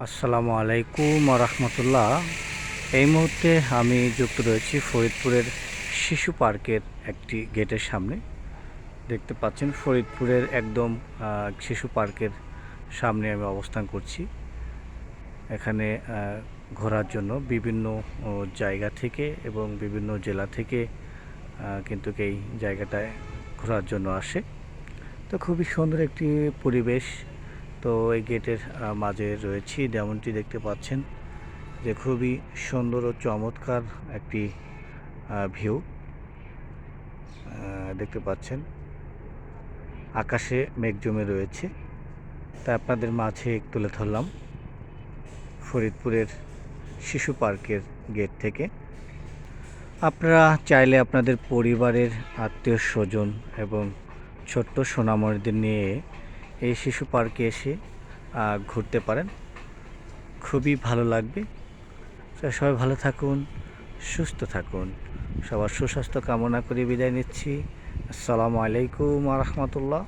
আসসালামু আলাইকুম রহমতুল্লাহ। এই মুহূর্তে আমি যুক্ত রয়েছি ফরিদপুরের শিশু পার্কের একটি গেটের সামনে। দেখতে পাচ্ছেন ফরিদপুরের একদম শিশু পার্কের সামনে আমি অবস্থান করছি। এখানে ঘোরার জন্য বিভিন্ন জায়গা থেকে এবং বিভিন্ন জেলা থেকে কিন্তু এই জায়গাটায় ঘোরার জন্য আসে। তো খুবই সুন্দর একটি পরিবেশ। তো এই গেটের মাঝে রয়েছি, যেমনটি দেখতে পাচ্ছেন যে খুবই সুন্দর ও চমৎকার একটি ভিউ দেখতে পাচ্ছেন। আকাশে মেঘ জমে রয়েছে, তা আপনাদের মাঝে তুলে ধরলাম ফরিদপুরের শিশু পার্কের গেট থেকে। আপনারা চাইলে আপনাদের পরিবারের আত্মীয় স্বজন এবং ছোট্ট সোনামণিদের নিয়ে এই শিশু পার্কে এসে ঘুরতে পারেন, খুবই ভালো লাগবে। সবাই ভালো থাকুন, সুস্থ থাকুন। সবার সুস্বাস্থ্য কামনা করে বিদায় নিচ্ছি। আসসালামু আলাইকুম ওয়া রাহমাতুল্লাহ।